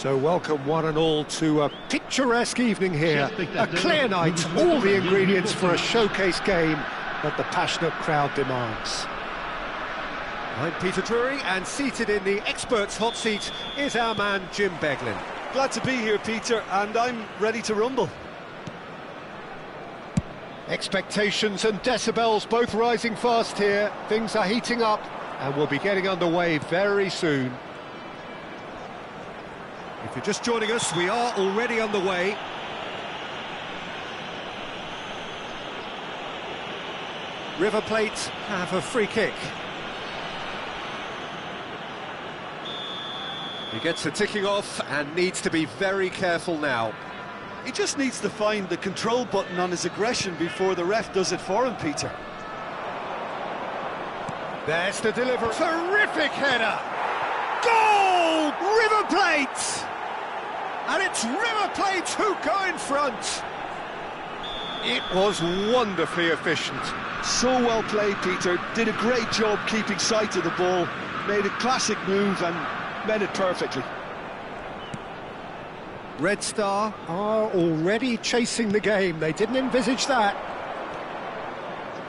So welcome one and all to a picturesque evening here, a clear night, all the ingredients for a showcase game that the passionate crowd demands. I'm Peter Drury, and seated in the experts' hot seat is our man Jim Beglin. Glad to be here, Peter, and I'm ready to rumble. Expectations and decibels both rising fast here. Things are heating up and we'll be getting underway very soon. If you're just joining us, we are already underway. River Plate have a free kick. He gets the ticking off and needs to be very careful now. He just needs to find the control button on his aggression before the ref does it for him, Peter. There's the delivery. Terrific header! Goal! River Plate! And it's River Plate who go in front. It was wonderfully efficient. So well played, Peter. Did a great job keeping sight of the ball. Made a classic move and met it perfectly. Red Star are already chasing the game. They didn't envisage that.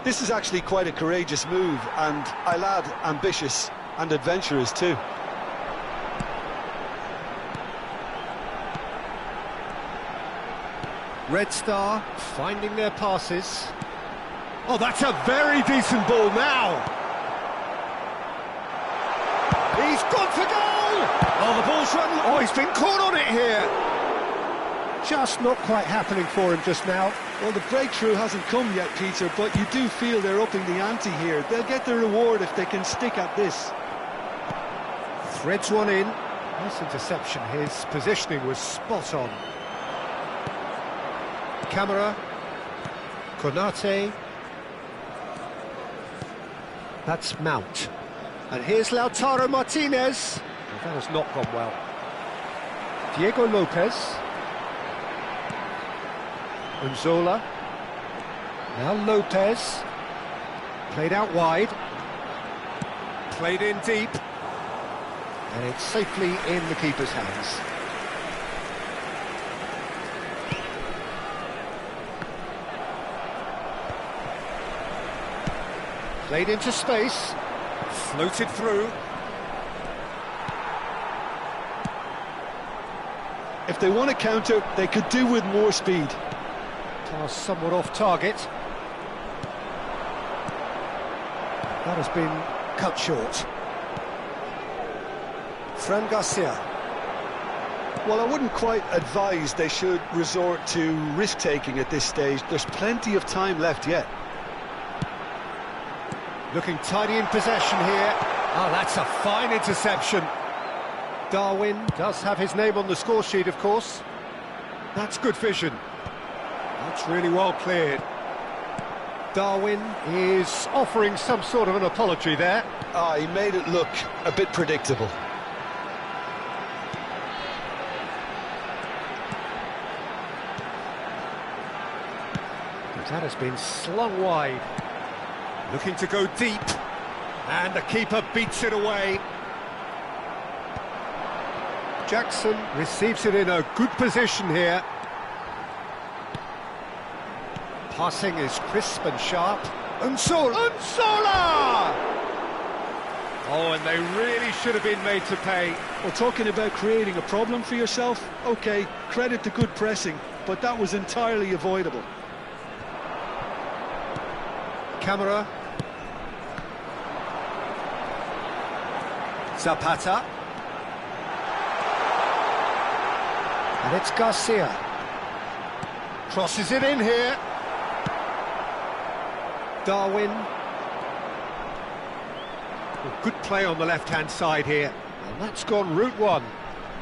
This is actually quite a courageous move, and I'll add ambitious and adventurous too. Red Star finding their passes. Oh, that's a very decent ball now. He's gone for goal! Oh, the ball's run. Oh, he's been caught on it here. Just not quite happening for him just now. Well, the breakthrough hasn't come yet, Peter, but you do feel they're upping the ante here. They'll get the reward if they can stick at this. Threads one in. Nice interception. His positioning was spot on. Camera. Konate. That's Mount. And here's Lautaro Martinez. Well, that has not gone well. Diego Lopez. Unzola. Now Lopez. Played out wide. Played in deep. And it's safely in the keeper's hands. Played into space. Floated through. If they want to counter, they could do with more speed. Pass somewhat off target. That has been cut short. Fran Garcia. Well, I wouldn't quite advise they should resort to risk-taking at this stage. There's plenty of time left yet. Looking tidy in possession here. Oh, that's a fine interception. Darwin does have his name on the score sheet, of course. That's good vision. That's really well cleared. Darwin is offering some sort of an apology there. He made it look a bit predictable. But that has been slung wide. Looking to go deep. And the keeper beats it away. Jackson receives it in a good position here. Passing is crisp and sharp. Unzola! Oh, and they really should have been made to pay. Well, talking about creating a problem for yourself, OK, credit to good pressing, but that was entirely avoidable. Camera. Zapata. And it's Garcia. Crosses it in here. Darwin. Well, good play on the left-hand side here. And that's gone route one.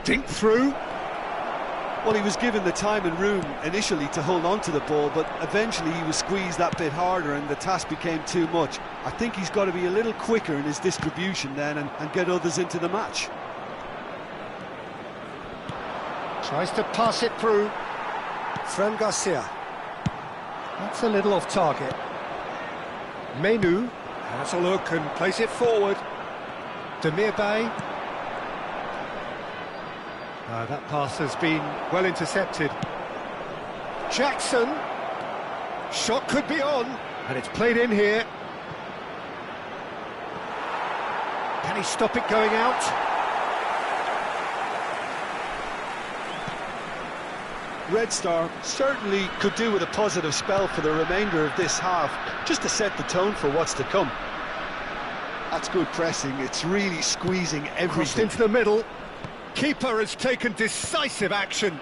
Dink through. Well, he was given the time and room initially to hold on to the ball, but eventually he was squeezed that bit harder and the task became too much. I think he's got to be a little quicker in his distribution then and get others into the match. Tries to pass it through. Fran Garcia. That's a little off target. Menu has a look and plays it forward. Demir Bay. That pass has been well intercepted. Jackson. Shot could be on, and it's played in here. Can he stop it going out? Red Star certainly could do with a positive spell for the remainder of this half, just to set the tone for what's to come. That's good pressing, it's really squeezing everything. Crossed into the middle. Keeper has taken decisive action.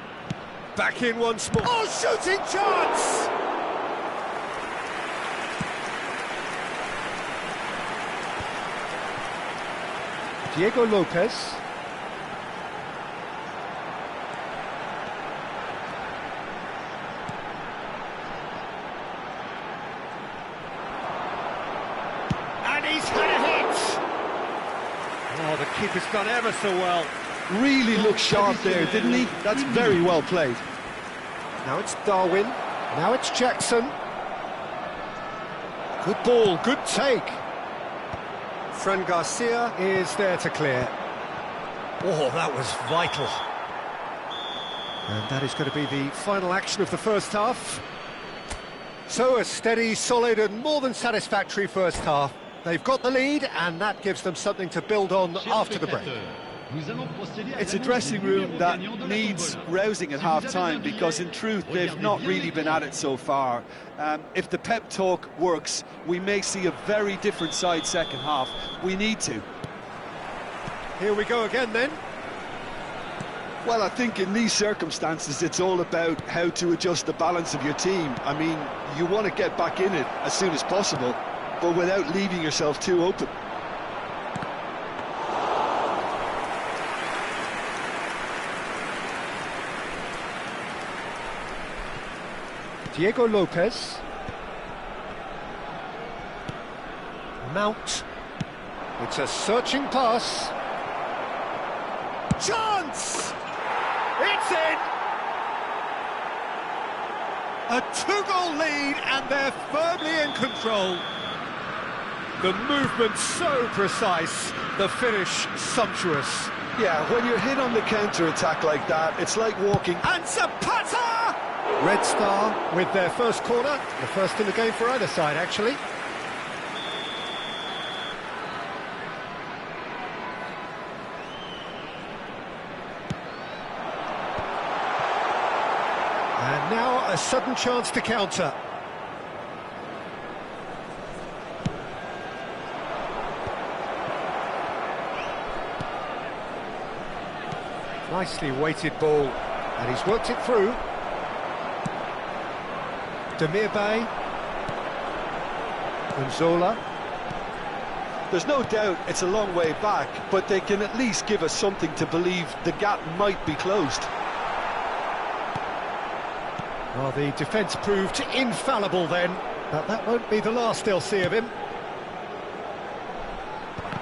Back in once more. Oh, shooting chance! Diego Lopez. And he's had a hit! Oh, the keeper's done ever so well. Really looked sharp there, didn't he? That's very well played. Now it's Darwin. Now it's Jackson. Good ball, good take. Fran Garcia is there to clear. Oh, that was vital. And that is going to be the final action of the first half. So a steady, solid and more than satisfactory first half. They've got the lead and that gives them something to build on after the break. It's a dressing room that needs rousing at half-time because in truth they've not really been at it so far. If the pep talk works, we may see a very different side second half. We need to. Here we go again then. Well, I think in these circumstances it's all about how to adjust the balance of your team. I mean, you want to get back in it as soon as possible, but without leaving yourself too open. Diego Lopez. Mount. It's a searching pass. Chance! It's in! A two-goal lead and they're firmly in control. The movement so precise, the finish sumptuous. Yeah, when you're hit on the counter-attack like that, it's like walking... And Zapata! Red Star with their first corner, the first in the game for either side, actually. And now a sudden chance to counter. Nicely weighted ball, and he's worked it through. DMilan. Gonzola. There's no doubt it's a long way back, but they can at least give us something to believe the gap might be closed. Well, the defence proved infallible then, but that won't be the last they'll see of him.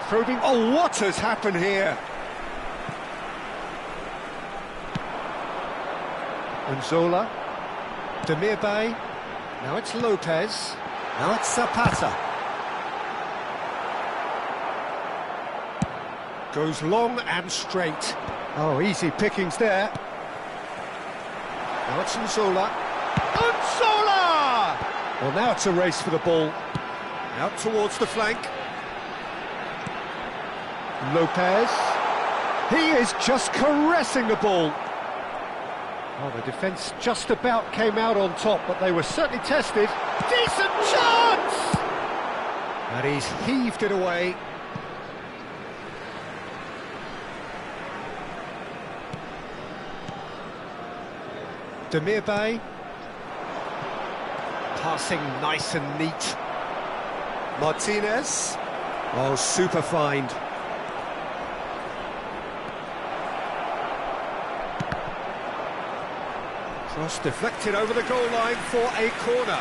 Probing. Oh, what has happened here? Gonzola. DMilan. Now it's Lopez. Now it's Zapata. Goes long and straight. Oh, easy pickings there. Now it's Gonzola. Gonzola! Well, now it's a race for the ball. Out towards the flank. Lopez. He is just caressing the ball. Oh, the defence just about came out on top, but they were certainly tested. Decent chance! And he's heaved it away. DMilan. Passing nice and neat. Martinez. Oh, super find. Cross deflected over the goal line for a corner.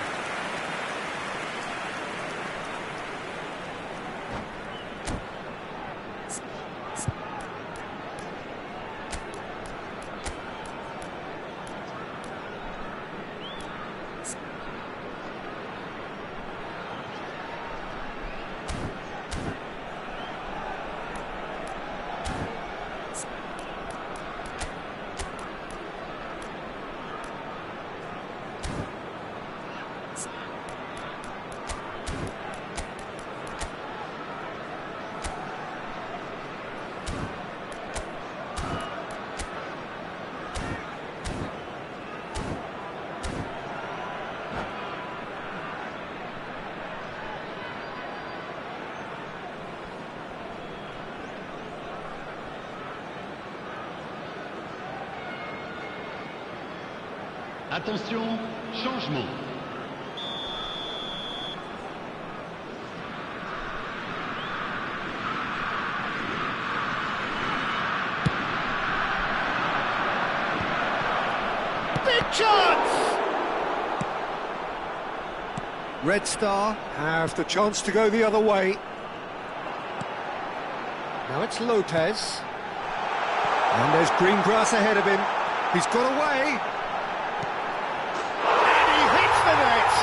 Attention, changement. Big chance! Red Star have the chance to go the other way. Now it's Lopez. And there's green grass ahead of him. He's got away. And he hits the net!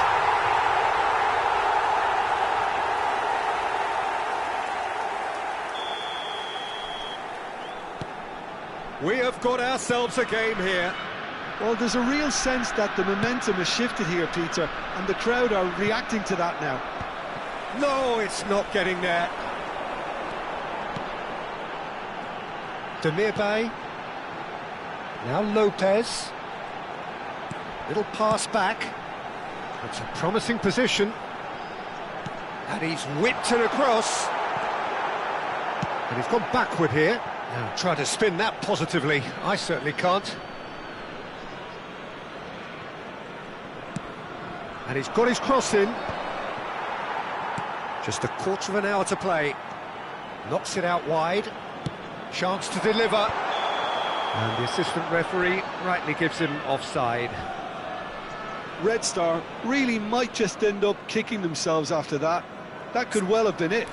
We have got ourselves a game here. Well, there's a real sense that the momentum has shifted here, Peter, and the crowd are reacting to that now. No, it's not getting there. DMilan. Now Lopez. Little pass back. That's a promising position. And he's whipped it across. And he's gone backward here. Now try to spin that positively. I certainly can't. And he's got his cross in. Just a quarter of an hour to play. Knocks it out wide. Chance to deliver. And the assistant referee rightly gives him offside. Red Star really might just end up kicking themselves after that. That could well have been it.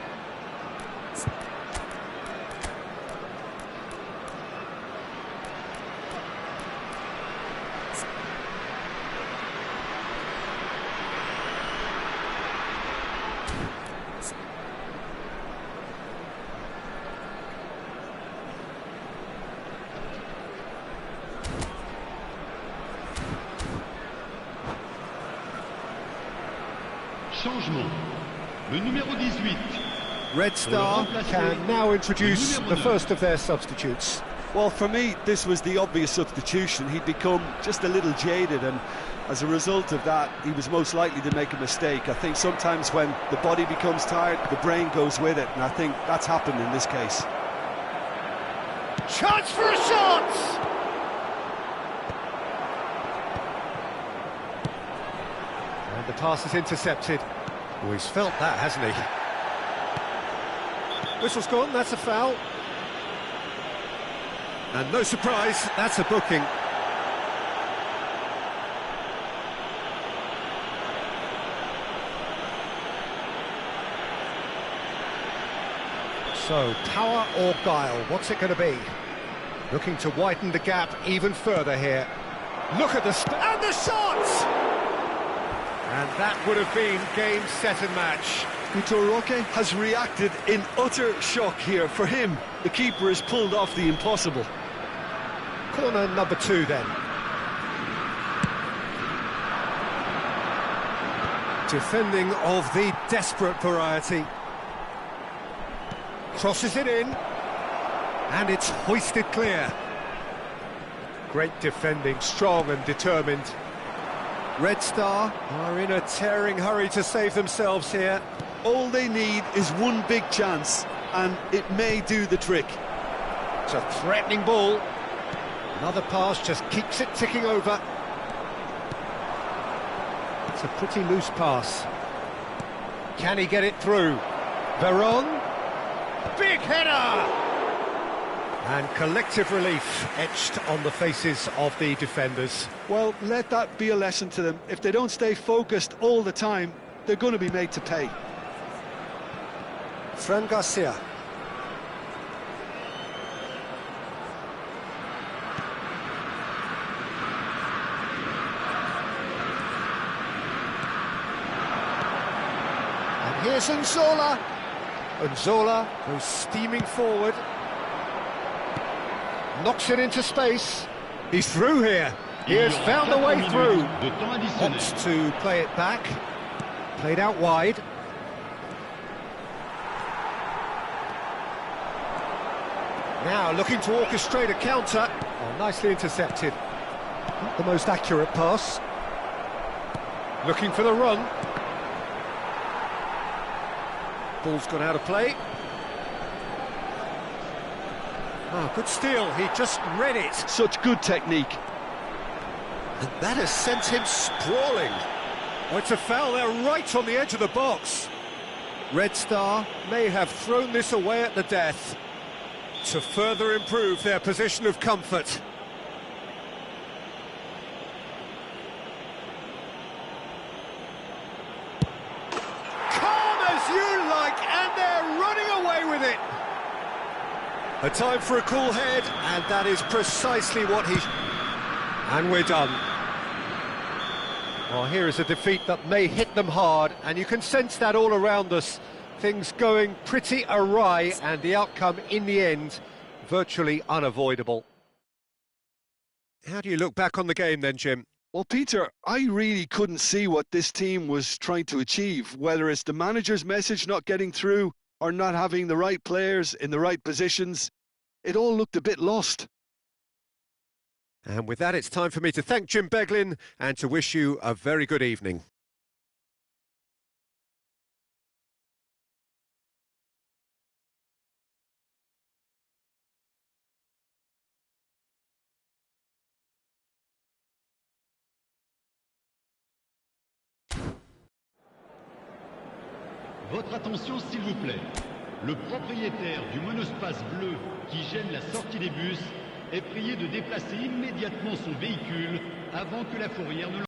Changement. Le numéro 18. Red Star can now introduce the first of their substitutes. Well, for me, this was the obvious substitution. He'd become just a little jaded, and as a result of that, he was most likely to make a mistake. I think sometimes when the body becomes tired, the brain goes with it, and I think that's happened in this case. Chance for a shot! And the pass is intercepted. Oh, he's felt that, hasn't he? Whistle's gone, that's a foul. And no surprise, that's a booking. So, power or guile, what's it going to be? Looking to widen the gap even further here. Look at the... and the shot! And that would have been game, set and match. Vitor Roque has reacted in utter shock here. For him, the keeper has pulled off the impossible. Corner number 2 then. Defending of the desperate variety. Crosses it in. And it's hoisted clear. Great defending, strong and determined. Red Star are in a tearing hurry to save themselves here. All they need is one big chance, and it may do the trick. It's a threatening ball. Another pass just keeps it ticking over. It's a pretty loose pass. Can he get it through? Veron. Big header! And collective relief etched on the faces of the defenders. Well, let that be a lesson to them. If they don't stay focused all the time, they're going to be made to pay. Fran Garcia. And here's Unzola. Unzola goes steaming forward. Knocks it into space. He's through here. He has found a way through. Opts to play it back. Played out wide. Now looking to orchestrate a counter. Oh, nicely intercepted. Not the most accurate pass. Looking for the run. Ball's gone out of play. Oh, good steal, he just read it. Such good technique. And that has sent him sprawling. Oh, it's a foul there, right on the edge of the box. Red Star may have thrown this away at the death to further improve their position of comfort. Calm as you like, and they're running away with it. A time for a cool head, and that is precisely what he... And we're done. Well, here is a defeat that may hit them hard, and you can sense that all around us. Things going pretty awry, and the outcome in the end, virtually unavoidable. How do you look back on the game then, Jim? Well, Peter, I really couldn't see what this team was trying to achieve, whether it's the manager's message not getting through or not having the right players in the right positions. It all looked a bit lost. And with that, it's time for me to thank Jim Beglin and to wish you a very good evening. Votre attention s'il vous plaît. Le propriétaire du monospace bleu qui gêne la sortie des bus est prié de déplacer immédiatement son véhicule avant que la fourrière ne